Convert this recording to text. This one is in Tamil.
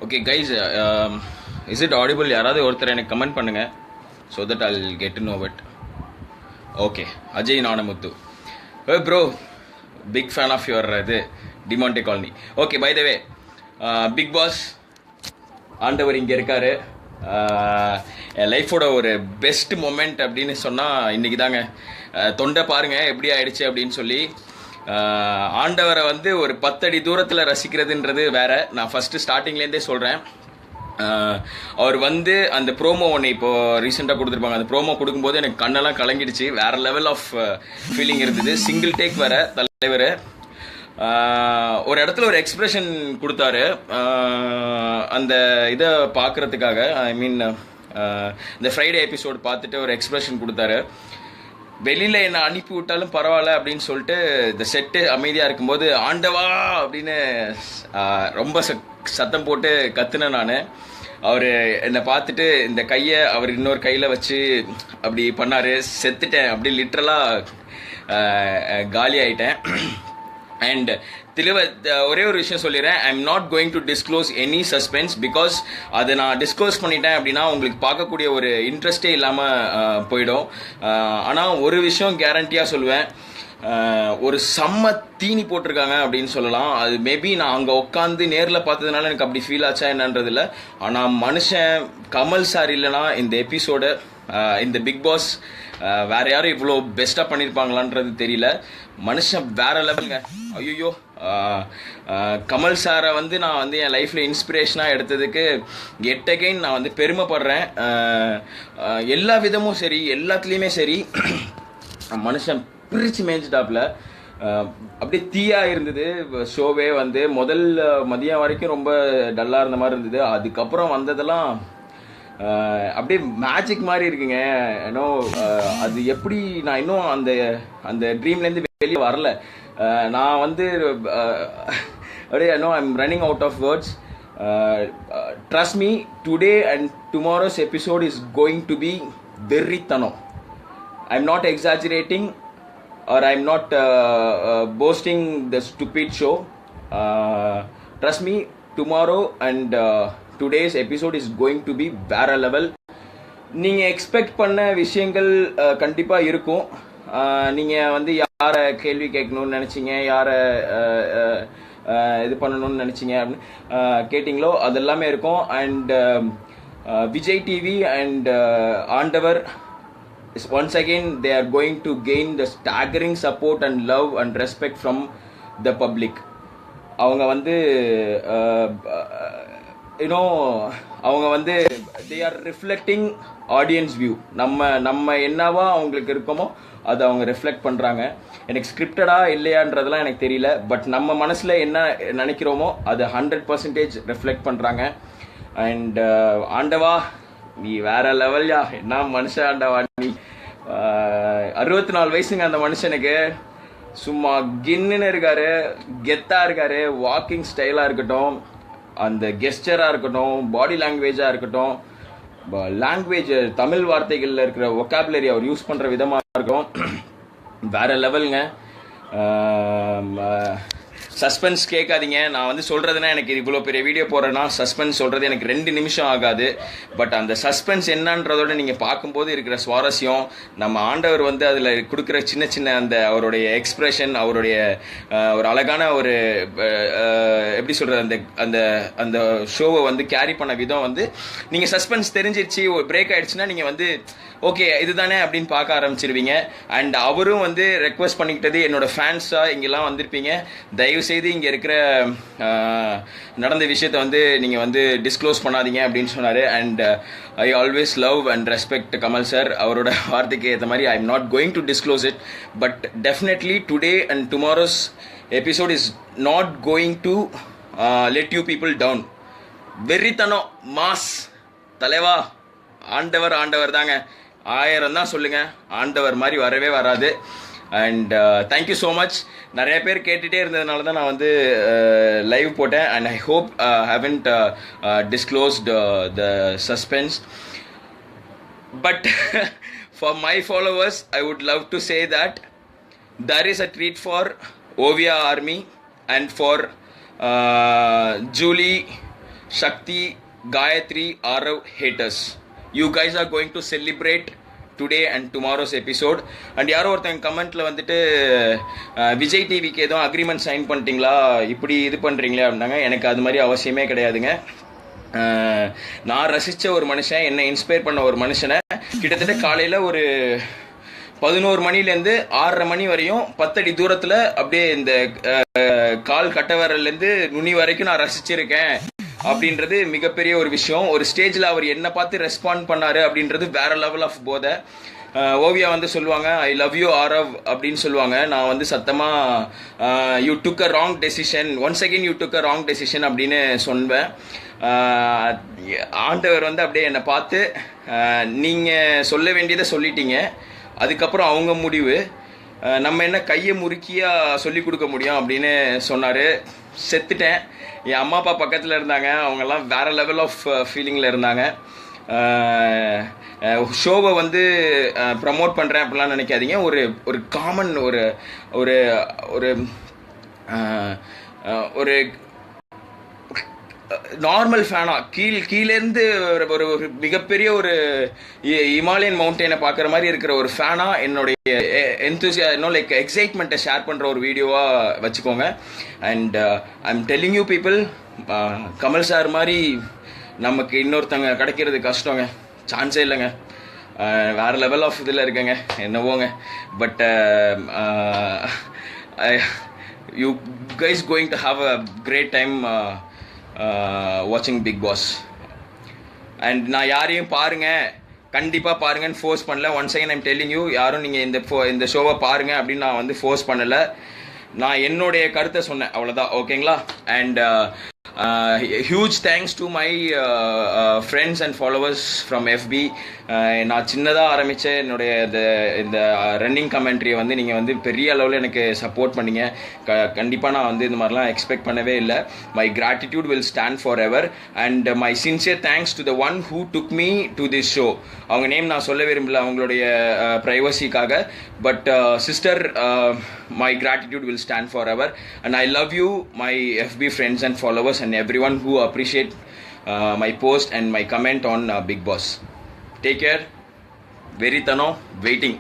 Okay, guys, is it audible? யாராவது ஒருத்தர் எனக்கு கமெண்ட் பண்ணுங்க so that I'll get to know it. Okay, Ajay Nanamuthu. Hey bro, big fan of your Demonte Colony. Okay, by the way, Big Boss ஆண்டவர் இங்கே இருக்காரு. என் லைஃபோட ஒரு பெஸ்ட் மொமெண்ட் அப்படின்னு சொன்னால் இன்றைக்கி தாங்க. தொண்டை பாருங்கள் எப்படி ஆயிடுச்சு அப்படின்னு சொல்லி ஆண்டவரை வந்து ஒரு 10 அடி தூரத்தில் ரசிக்கிறதுன்றது வேற. நான் ஃபஸ்ட்டு ஸ்டார்டிங்லேருந்தே சொல்கிறேன். அவர் வந்து அந்த ப்ரோமோ ஒன்று இப்போது ரீசெண்டாக கொடுத்துருப்பாங்க. அந்த ப்ரோமோ கொடுக்கும்போது எனக்கு கண்ணெல்லாம் கலங்கிடுச்சு. வேறு லெவல் ஆஃப் ஃபீலிங் இருந்தது. சிங்கிள் டேக் வேற. தலைவர் ஒரு இடத்துல ஒரு எக்ஸ்பிரஷன் கொடுத்தாரு. அந்த இதை பார்க்குறதுக்காக, ஐ மீன் இந்த ஃப்ரைடே எபிசோடு பார்த்துட்டு ஒரு எக்ஸ்பிரஷன் கொடுத்தாரு. வெளியில் என்னை அனுப்பி விட்டாலும் பரவாயில்ல அப்படின்னு சொல்லிட்டு இந்த செட்டு அமைதியாக இருக்கும்போது ஆண்டவா அப்படின்னு ரொம்ப சத்தம் போட்டு கத்துனேன் நான். அவர் என்னை பார்த்துட்டு இந்த கையை அவர் இன்னொரு கையில் வச்சு அப்படி பண்ணார். செத்துட்டேன், அப்படி லிட்ரலாக காலி ஆகிட்டேன். அண்ட் ஒரே ஒரு விஷயம் சொல்லிடுறேன். ஐ am not going to disclose any suspense. Because அதை நான் டிஸ்க்ளோஸ் பண்ணிட்டேன் அப்படின்னா உங்களுக்கு பார்க்கக்கூடிய ஒரு இன்ட்ரெஸ்டே இல்லாமல் போயிடும். ஆனால் ஒரு விஷயம் கேரண்டியாக சொல்லுவேன், ஒரு செம்ம தீனி போட்டிருக்காங்க அப்படின்னு சொல்லலாம். அது மேபி நான் அங்கே உட்காந்து நேரில் பார்த்ததுனால எனக்கு அப்படி ஃபீல் ஆச்சா என்னன்றது இல்லை. ஆனால் மனுஷன் கமல் சார் இல்லைனா இந்த எபிசோடு, இந்த பிக் பாஸ் வேற யாரும் இவ்வளோ பெஸ்ட்டாக பண்ணியிருப்பாங்களான்றது தெரியல. மனுஷன் வேற லெவலுங்க. ஐயோ, கமல் சாரை வந்து நான் வந்து என் லைஃப்பில் இன்ஸ்பிரேஷனாக எடுத்ததுக்கு எட்டகைன் நான் வந்து பெருமைப்படுறேன். எல்லா விதமும் சரி, எல்லாத்துலேயுமே சரி, மனுஷன் பிரித்து மேய்ஞ்சிட்டாப்புல. அப்படியே தீயா இருந்தது ஷோவே. வந்து முதல் மதியம் வரைக்கும் ரொம்ப டல்லாக இருந்த மாதிரி இருந்தது. அதுக்கப்புறம் வந்ததெல்லாம் அப்படியே மேஜிக் மாதிரி இருக்குங்க. ஏன்னோ அது எப்படி நான் இன்னும் அந்த அந்த ட்ரீம்லேருந்து வெளியே வரல. நான் வந்து அப்படியே no I am running out of words. Trust me, today and tomorrow's episode is going to be வெறித்தனம். I am not exaggerating or I am not boasting the stupid show. Trust me, tomorrow and today's episode is going to be வேற லெவல். நீங்கள் எக்ஸ்பெக்ட் பண்ண விஷயங்கள் கண்டிப்பாக இருக்கும். நீங்கள் வந்து யாரை கேள்வி கேட்கணும்னு நினச்சிங்க, யாரை இது பண்ணணும்னு நினச்சிங்க அப்படின்னு கேட்டிங்களோ அதெல்லாமே இருக்கும். அண்ட் விஜய் டிவி அண்ட் ஆண்டவர் once again they are going to gain the staggering support and love and respect from the public. அவங்க வந்து அவங்க வந்து they are reflecting audience view. நம்ம என்னவா அவங்களுக்கு இருக்கோமோ அதை அவங்க ரெஃப்ளெக்ட் பண்ணுறாங்க. எனக்கு ஸ்கிரிப்டடா இல்லையான்றதெல்லாம் எனக்கு தெரியல. பட் நம்ம மனசில் என்ன நினைக்கிறோமோ அதை 100% ரெஃப்ளெக்ட் பண்ணுறாங்க. அண்ட் ஆண்டவா நீ வேற லெவல்யா, என்ன மனுஷன் ஆண்டவா நீ. 64 வயசுங்க அந்த மனுஷனுக்கு. சும்மா கின்னுன்னு இருக்காரு, கெத்தா இருக்காரு. வாக்கிங் ஸ்டைலா இருக்கட்டும், அந்த கெஸ்டரா இருக்கட்டும், பாடி லாங்குவேஜா இருக்கட்டும், லாங்குவேஜ் தமிழ் வார்த்தைகள்ல இருக்கிற ஒகாபுலரி அவர் யூஸ் பண்ற விதமா இருக்கும், வேற லெவலுங்க. சஸ்பென்ஸ் கேட்காதீங்க. நான் வந்து சொல்கிறதுனா எனக்கு இவ்வளோ பெரிய வீடியோ போடுறேன்னா சஸ்பென்ஸ் சொல்கிறது எனக்கு 2 நிமிஷம் ஆகாது. பட் அந்த சஸ்பென்ஸ் என்னன்றதோட நீங்கள் பார்க்கும்போது இருக்கிற சுவாரஸ்யம், நம்ம ஆண்டவர் வந்து அதில் கொடுக்குற சின்ன சின்ன அந்த அவருடைய எக்ஸ்பிரஷன், அவருடைய ஒரு அழகான ஒரு எப்படி சொல்கிறது, அந்த அந்த அந்த ஷோவை வந்து கேரி பண்ண விதம் வந்து நீங்கள் சஸ்பென்ஸ் தெரிஞ்சிருச்சு, பிரேக் ஆகிடுச்சுன்னா நீங்கள் வந்து ஓகே இதுதானே அப்படின்னு பார்க்க ஆரம்பிச்சிருவீங்க. அண்ட் அவரும் வந்து ரெக்வஸ்ட் பண்ணிக்கிட்டது, என்னோட ஃபேன்ஸாக இங்கெல்லாம் வந்திருப்பீங்க, தயவு செய்து இங்கே இருக்கிற நடந்த விஷயத்தை வந்து நீங்கள் வந்து டிஸ்க்ளோஸ் பண்ணாதீங்க அப்படின்னு சொன்னார். And I always love and respect Kamal sir. அவரோட வார்த்தைக்கு ஏற்ற மாதிரி I am not going to disclose it. But definitely today and tomorrow's episode is not going to let you people down. வெறித்தனம், மாஸ், தலைவா ஆண்டவர் ஆண்டவர் தாங்க. 1000 தான் சொல்லுங்க, ஆண்டவர் மாதிரி வரவே வராது. And thank you so much. நிறைய பேர் கேட்டுகிட்டே இருந்ததுனால தான் நான் வந்து லைவ் போட்டேன். And I hope haven't disclosed the suspense. But for my followers I would love to say that there is a treat for Ovia Army and for Julie Shakti, Gayatri, Arav haters. You guys are going to celebrate today and tomorrow's episode. And யாரோ ஒருத்தங்க கமெண்ட்டில் வந்துட்டு விஜய் டிவிக்கு எதுவும் அக்ரிமெண்ட் சைன் பண்ணிட்டீங்களா, இப்படி இது பண்ணுறீங்களே அப்படின்னாங்க. எனக்கு அது மாதிரி அவசியமே கிடையாதுங்க. நான் ரசித்த ஒரு மனுஷன், என்னை இன்ஸ்பயர் பண்ண ஒரு மனுஷனை கிட்டத்தட்ட காலையில் ஒரு 11 மணிலேருந்து 6:30 மணி வரையும் 10 அடி தூரத்தில் அப்படியே இந்த கால் கட்டவரலேருந்து நுனி வரைக்கும் நான் ரசிச்சிருக்கேன் அப்படின்றது மிகப்பெரிய ஒரு விஷயம். ஒரு ஸ்டேஜில் அவர் என்ன பார்த்து ரெஸ்பாண்ட் பண்ணாரு அப்படின்றது வேற லெவல் ஆஃப் போதை. ஓவியா வந்து சொல்லுவாங்க, ஐ லவ் யூ ஆரவ் அப்படின்னு சொல்லுவாங்க. நான் வந்து சத்தமாக you took a wrong decision, once again you took a wrong decision அப்படின்னு சொல்வேன். ஆண்டவர் வந்து அப்படியே என்னை பார்த்து நீங்கள் சொல்ல வேண்டியதை சொல்லிட்டீங்க, அதுக்கப்புறம் அவங்க முடிவு, நம்ம என்ன கையை முறுக்கியாக சொல்லி கொடுக்க முடியும் அப்படின்னு சொன்னார். செத்துட்டேன். என் அம்மா அப்பா பக்கத்தில் இருந்தாங்க, அவங்கெல்லாம் வேறு லெவல் ஆஃப் ஃபீலிங்கில் இருந்தாங்க. ஷோவை வந்து ப்ரமோட் பண்ணுறேன் அப்படிலாம் நினைக்காதீங்க. ஒரு காமன் ஒரு ஒரு ஒரு ஒரு நார்மல் ஃபேனாக கீழேருந்து ஒரு மிகப்பெரிய ஒரு இமாலயன் மவுண்டெயினை பார்க்குற மாதிரி இருக்கிற ஒரு ஃபேனாக என்னுடைய லைக் எக்ஸைட்மெண்ட்டை ஷேர் பண்ணுற ஒரு வேடியோவாக வச்சுக்கோங்க. And I am telling you people, Kamal sir மாதிரி நமக்கு இன்னொருத்தங்க கிடைக்கிறது கஷ்டங்க, சான்ஸே இல்லைங்க. வேறு லெவல் ஆஃப் இதில் இருக்கேங்க, என்னவோங்க. But you guys going to have a great time வாட்சிங் பிக் பாஸ். அண்ட் நான் யாரையும் கண்டிப்பாக பாருங்கன்னு ஃபோர்ஸ் பண்ணல. Once again I'm telling you, யாரும் நீங்கள் இந்த ஷோவை பாருங்க அப்படின்னு நான் வந்து ஃபோர்ஸ் பண்ணலை. நான் என்னுடைய கருத்தை சொன்னேன், அவ்வளோதான். ஓகேங்களா? And huge thanks to my friends and followers from எஃபி. நான் சின்னதாக ஆரம்பித்த என்னுடைய இந்த ரன்னிங் கமெண்ட்ரியை வந்து நீங்கள் வந்து பெரிய அளவில் எனக்கு சப்போர்ட் பண்ணிங்க. கண்டிப்பாக நான் வந்து இந்த மாதிரிலாம் எக்ஸ்பெக்ட் பண்ணவே இல்லை. My gratitude will stand forever. And my sincere thanks to the one who took me to this show. அவங்க நேம் நான் சொல்ல விரும்பல அவங்களுடைய ப்ரைவசிக்காக. But sister, my gratitude will stand forever, and I love you, my FB friends and followers, and everyone who appreciate my post and my comment on Big Boss. Take care. Veritano waiting.